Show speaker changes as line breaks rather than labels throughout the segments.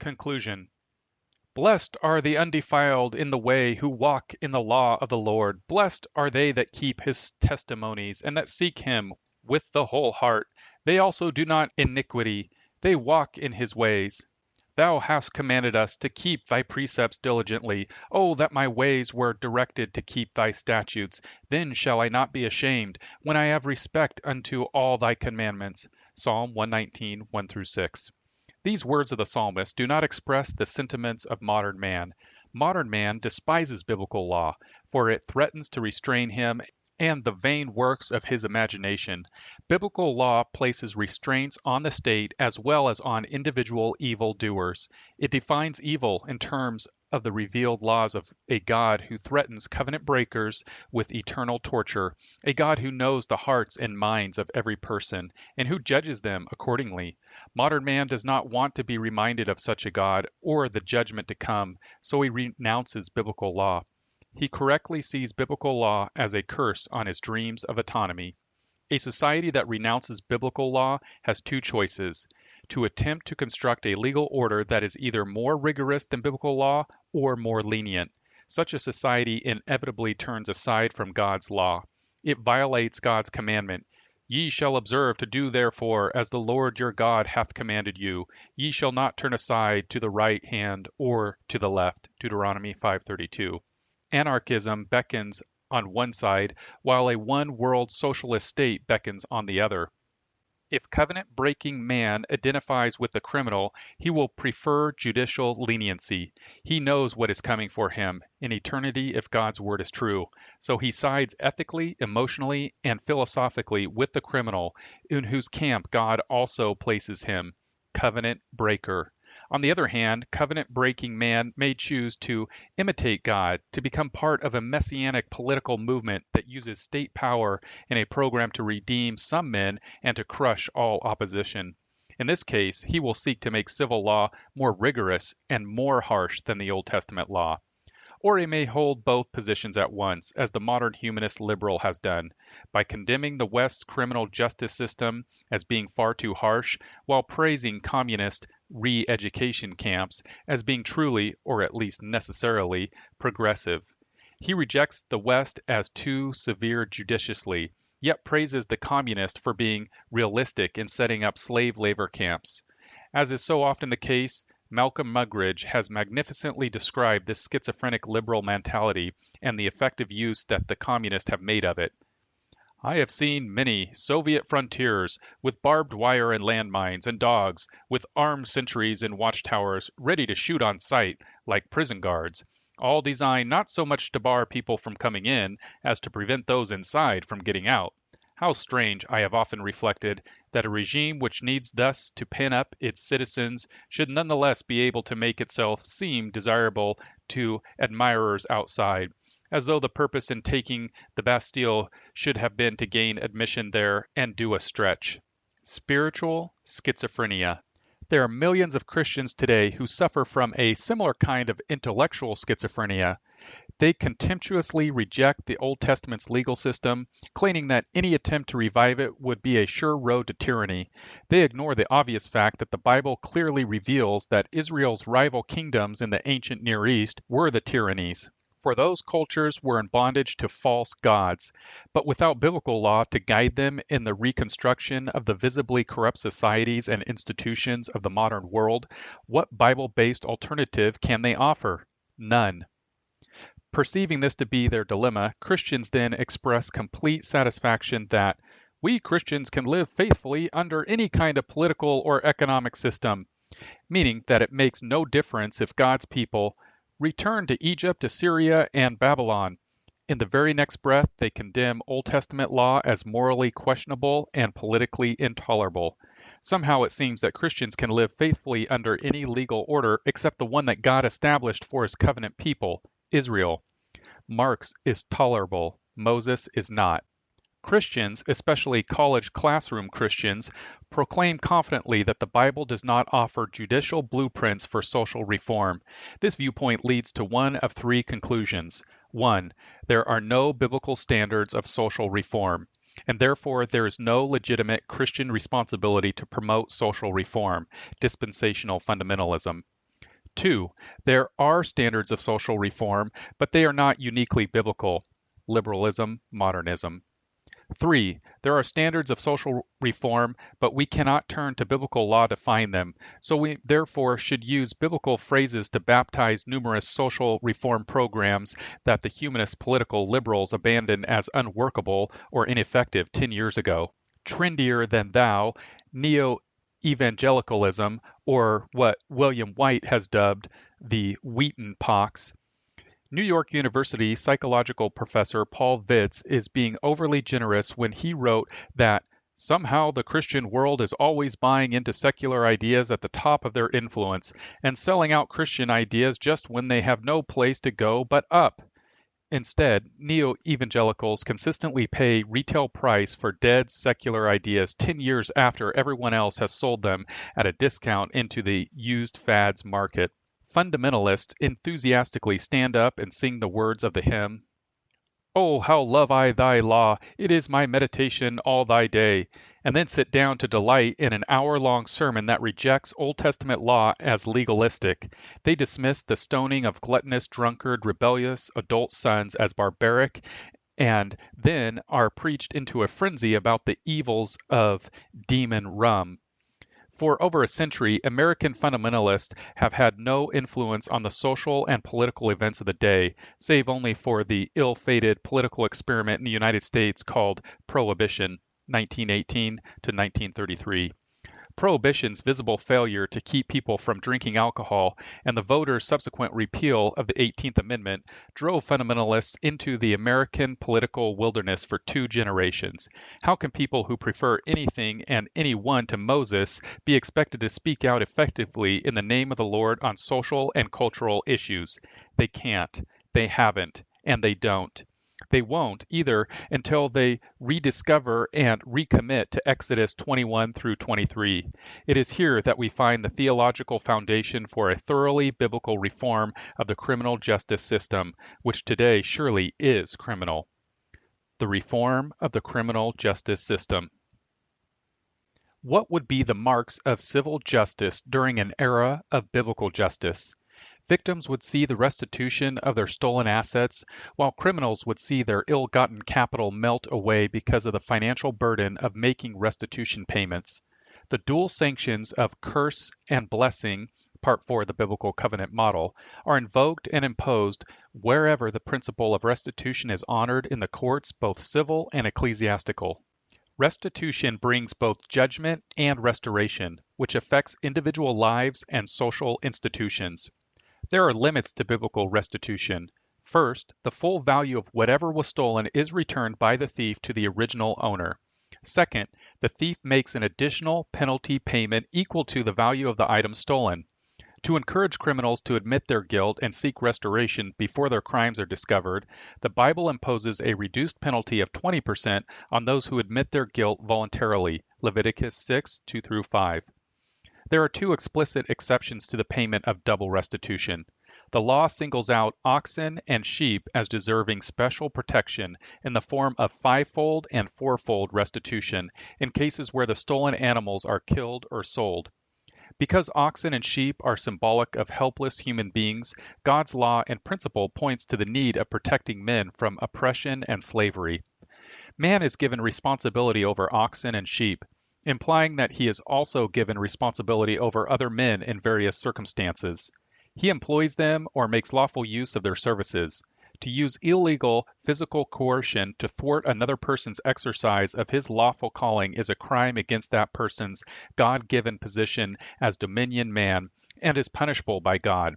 Conclusion. Blessed are the undefiled in the way who walk in the law of the Lord. Blessed are they that keep his testimonies and that seek him with the whole heart. They also do not iniquity. They walk in his ways. Thou hast commanded us to keep thy precepts diligently. Oh, that my ways were directed to keep thy statutes. Then shall I not be ashamed when I have respect unto all thy commandments. Psalm 119, 1-6. These words of the psalmist do not express the sentiments of modern man. Modern man despises biblical law, for it threatens to restrain him and the vain works of his imagination. Biblical law places restraints on the state as well as on individual evil doers. It defines evil in terms of the revealed laws of a God who threatens covenant breakers with eternal torture, a God who knows the hearts and minds of every person, and who judges them accordingly. Modern man does not want to be reminded of such a God or the judgment to come, so he renounces biblical law. He correctly sees biblical law as a curse on his dreams of autonomy. A society that renounces biblical law has two choices: to attempt to construct a legal order that is either more rigorous than biblical law or more lenient. Such a society inevitably turns aside from God's law. It violates God's commandment. Ye shall observe to do therefore as the Lord your God hath commanded you. Ye shall not turn aside to the right hand or to the left. Deuteronomy 5:32. Anarchism beckons on one side, while a one-world socialist state beckons on the other. If covenant-breaking man identifies with the criminal, he will prefer judicial leniency. He knows what is coming for him in eternity if God's word is true. So he sides ethically, emotionally, and philosophically with the criminal, in whose camp God also places him. Covenant breaker. On the other hand, covenant-breaking man may choose to imitate God, to become part of a messianic political movement that uses state power in a program to redeem some men and to crush all opposition. In this case, he will seek to make civil law more rigorous and more harsh than the Old Testament law. Or he may hold both positions at once, as the modern humanist liberal has done, by condemning the West's criminal justice system as being far too harsh, while praising communist re-education camps as being truly, or at least necessarily, progressive. He rejects the West as too severe judiciously, yet praises the communist for being realistic in setting up slave labor camps. As is so often the case, Malcolm Muggeridge has magnificently described this schizophrenic liberal mentality and the effective use that the communists have made of it. I have seen many Soviet frontiers with barbed wire and landmines and dogs with armed sentries and watchtowers ready to shoot on sight like prison guards, all designed not so much to bar people from coming in as to prevent those inside from getting out. How strange, I have often reflected, that a regime which needs thus to pen up its citizens should nonetheless be able to make itself seem desirable to admirers outside, as though the purpose in taking the Bastille should have been to gain admission there and do a stretch. Spiritual schizophrenia. There are millions of Christians today who suffer from a similar kind of intellectual schizophrenia. They contemptuously reject the Old Testament's legal system, claiming that any attempt to revive it would be a sure road to tyranny. They ignore the obvious fact that the Bible clearly reveals that Israel's rival kingdoms in the ancient Near East were the tyrannies, for those cultures were in bondage to false gods. But without biblical law to guide them in the reconstruction of the visibly corrupt societies and institutions of the modern world, what Bible-based alternative can they offer? None. Perceiving this to be their dilemma, Christians then express complete satisfaction that we Christians can live faithfully under any kind of political or economic system, meaning that it makes no difference if God's people return to Egypt, Assyria, and Babylon. In the very next breath, they condemn Old Testament law as morally questionable and politically intolerable. Somehow it seems that Christians can live faithfully under any legal order except the one that God established for his covenant people, Israel. Marx is tolerable, Moses is not. Christians, especially college classroom Christians, proclaim confidently that the Bible does not offer judicial blueprints for social reform. This viewpoint leads to one of three conclusions. 1. There are no biblical standards of social reform, and therefore there is no legitimate Christian responsibility to promote social reform, dispensational fundamentalism. 2. There are standards of social reform, but they are not uniquely biblical. Liberalism, modernism. 3. There are standards of social reform, but we cannot turn to biblical law to find them, so we therefore should use biblical phrases to baptize numerous social reform programs that the humanist political liberals abandoned as unworkable or ineffective 10 years ago. Trendier than thou, neo-evangelicalism, or what William White has dubbed the Wheaton pox. New York University psychological professor Paul Vitz is being overly generous when he wrote that somehow the Christian world is always buying into secular ideas at the top of their influence and selling out Christian ideas just when they have no place to go but up. Instead, neo-evangelicals consistently pay retail price for dead secular ideas 10 years after everyone else has sold them at a discount into the used fads market. Fundamentalists enthusiastically stand up and sing the words of the hymn, "Oh, how love I thy law, it is my meditation all thy day," and then sit down to delight in an hour-long sermon that rejects Old Testament law as legalistic. They dismiss the stoning of gluttonous, drunkard, rebellious adult sons as barbaric, and then are preached into a frenzy about the evils of demon rum. For over a century, American fundamentalists have had no influence on the social and political events of the day, save only for the ill-fated political experiment in the United States called Prohibition, 1918 to 1933. Prohibition's visible failure to keep people from drinking alcohol and the voters' subsequent repeal of the 18th Amendment drove fundamentalists into the American political wilderness for 2 generations. How can people who prefer anything and anyone to Moses be expected to speak out effectively in the name of the Lord on social and cultural issues? They can't, they haven't, and they don't. They won't either until they rediscover and recommit to Exodus 21 through 23. It is here that we find the theological foundation for a thoroughly biblical reform of the criminal justice system, which today surely is criminal. The reform of the criminal justice system. What would be the marks of civil justice during an era of biblical justice? Victims would see the restitution of their stolen assets, while criminals would see their ill-gotten capital melt away because of the financial burden of making restitution payments. The dual sanctions of curse and blessing, Part 4 of the Biblical Covenant Model, are invoked and imposed wherever the principle of restitution is honored in the courts, both civil and ecclesiastical. Restitution brings both judgment and restoration, which affects individual lives and social institutions. There are limits to biblical restitution. First, the full value of whatever was stolen is returned by the thief to the original owner. Second, the thief makes an additional penalty payment equal to the value of the item stolen. To encourage criminals to admit their guilt and seek restoration before their crimes are discovered, the Bible imposes a reduced penalty of 20% on those who admit their guilt voluntarily, Leviticus 6, 2 through 5. There are 2 explicit exceptions to the payment of double restitution. The law singles out oxen and sheep as deserving special protection in the form of 5-fold and 4-fold restitution in cases where the stolen animals are killed or sold. Because oxen and sheep are symbolic of helpless human beings, God's law and principle points to the need of protecting men from oppression and slavery. Man is given responsibility over oxen and sheep, implying that he is also given responsibility over other men in various circumstances. He employs them or makes lawful use of their services. To use illegal physical coercion to thwart another person's exercise of his lawful calling is a crime against that person's God-given position as dominion man and is punishable by God.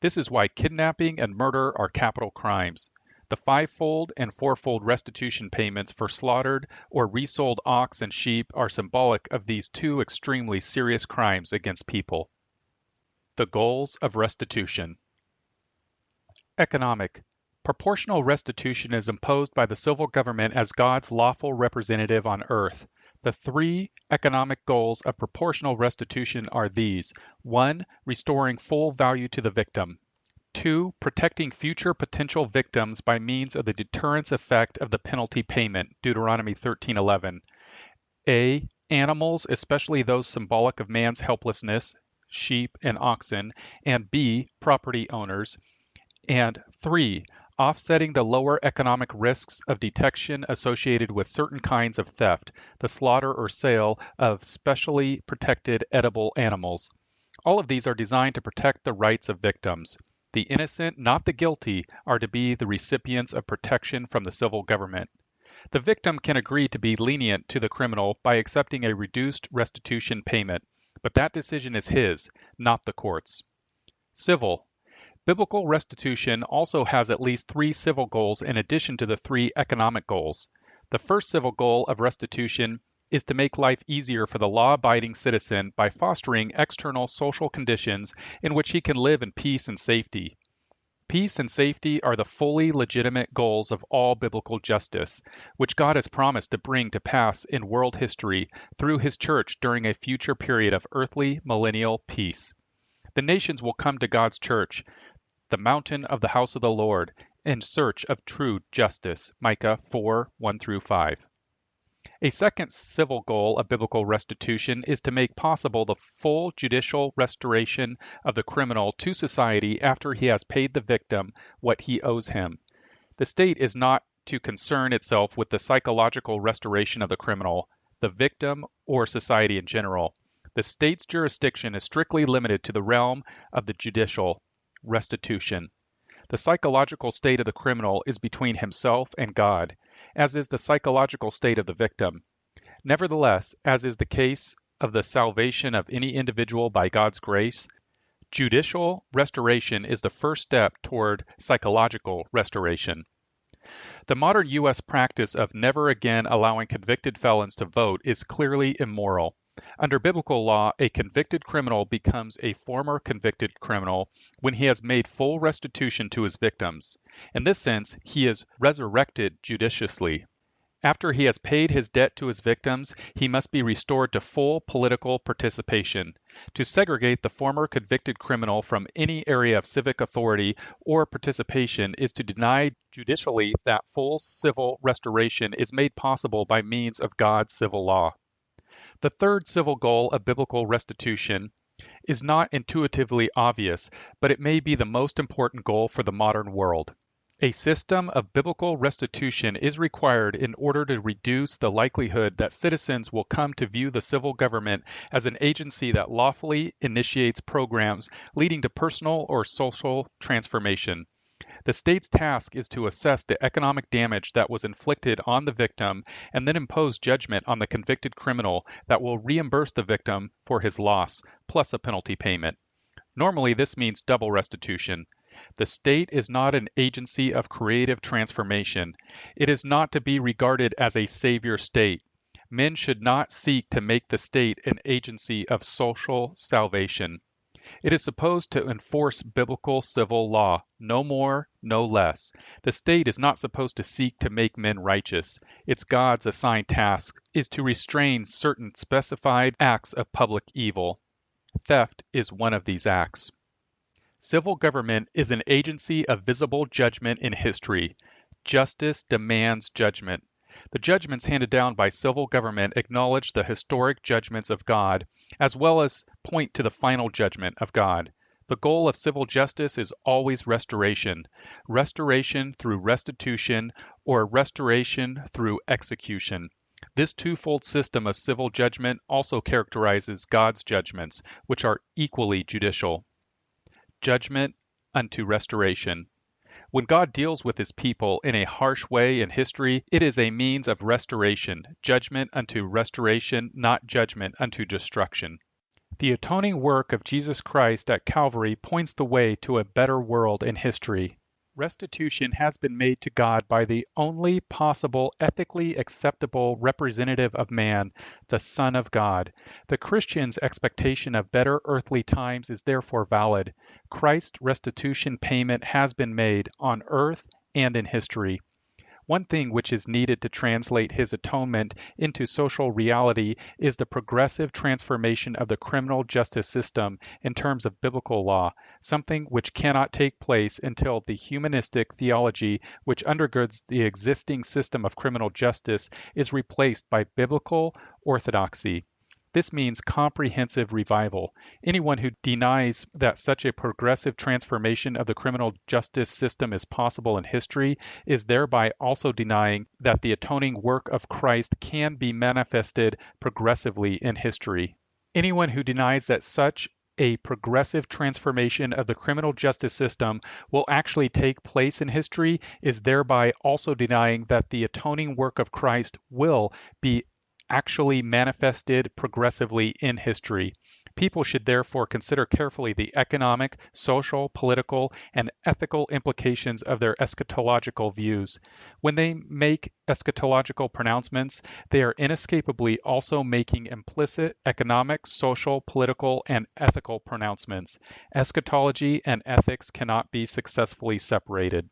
This is why kidnapping and murder are capital crimes. The 5-fold and 4-fold restitution payments for slaughtered or resold ox and sheep are symbolic of these 2 extremely serious crimes against people. The goals of restitution. Economic. Proportional restitution is imposed by the civil government as God's lawful representative on earth. The 3 economic goals of proportional restitution are these: 1. Restoring full value to the victim. 2. Protecting future potential victims by means of the deterrence effect of the penalty payment, Deuteronomy 13:11. A. Animals, especially those symbolic of man's helplessness, sheep, and oxen, and B, property owners, and 3, offsetting the lower economic risks of detection associated with certain kinds of theft, the slaughter or sale of specially protected edible animals. All of these are designed to protect the rights of victims. The innocent, not the guilty, are to be the recipients of protection from the civil government. The victim can agree to be lenient to the criminal by accepting a reduced restitution payment, but that decision is his, not the court's. Civil. Biblical restitution also has at least 3 civil goals in addition to the 3 economic goals. The first civil goal of restitution is to make life easier for the law-abiding citizen by fostering external social conditions in which he can live in peace and safety. Peace and safety are the fully legitimate goals of all biblical justice, which God has promised to bring to pass in world history through His church during a future period of earthly millennial peace. The nations will come to God's church, the mountain of the house of the Lord, in search of true justice. Micah 4:1-5. A second civil goal of biblical restitution is to make possible the full judicial restoration of the criminal to society after he has paid the victim what he owes him. The state is not to concern itself with the psychological restoration of the criminal, the victim, or society in general. The state's jurisdiction is strictly limited to the realm of the judicial restitution. The psychological state of the criminal is between himself and God, as is the psychological state of the victim. Nevertheless, as is the case of the salvation of any individual by God's grace, judicial restoration is the first step toward psychological restoration. The modern U.S. practice of never again allowing convicted felons to vote is clearly immoral. Under biblical law, a convicted criminal becomes a former convicted criminal when he has made full restitution to his victims. In this sense, he is resurrected judiciously. After he has paid his debt to his victims, he must be restored to full political participation. To segregate the former convicted criminal from any area of civic authority or participation is to deny judicially that full civil restoration is made possible by means of God's civil law. The third civil goal of biblical restitution is not intuitively obvious, but it may be the most important goal for the modern world. A system of biblical restitution is required in order to reduce the likelihood that citizens will come to view the civil government as an agency that lawfully initiates programs leading to personal or social transformation. The state's task is to assess the economic damage that was inflicted on the victim and then impose judgment on the convicted criminal that will reimburse the victim for his loss, plus a penalty payment. Normally, this means double restitution. The state is not an agency of creative transformation. It is not to be regarded as a savior state. Men should not seek to make the state an agency of social salvation. It is supposed to enforce biblical civil law, no more, no less. The state is not supposed to seek to make men righteous. It's God's assigned task is to restrain certain specified acts of public evil. Theft is one of these acts. Civil government is an agency of visible judgment in history. Justice demands judgment. The judgments handed down by civil government acknowledge the historic judgments of God, as well as point to the final judgment of God. The goal of civil justice is always restoration through restitution, or restoration through execution. This twofold system of civil judgment also characterizes God's judgments, which are equally judicial. Judgment unto restoration. When God deals with his people in a harsh way in history, it is a means of restoration, judgment unto restoration, not judgment unto destruction. The atoning work of Jesus Christ at Calvary points the way to a better world in history. Restitution has been made to God by the only possible ethically acceptable representative of man, the Son of God. The Christian's expectation of better earthly times is therefore valid. Christ's restitution payment has been made on earth and in history. One thing which is needed to translate his atonement into social reality is the progressive transformation of the criminal justice system in terms of biblical law, something which cannot take place until the humanistic theology which undergirds the existing system of criminal justice is replaced by biblical orthodoxy. This means comprehensive revival. Anyone who denies that such a progressive transformation of the criminal justice system is possible in history is thereby also denying that the atoning work of Christ can be manifested progressively in history. Anyone who denies that such a progressive transformation of the criminal justice system will actually take place in history is thereby also denying that the atoning work of Christ will be actually manifested progressively in history. People should therefore consider carefully the economic, social, political, and ethical implications of their eschatological views. When they make eschatological pronouncements, they are inescapably also making implicit economic, social, political, and ethical pronouncements. Eschatology and ethics cannot be successfully separated.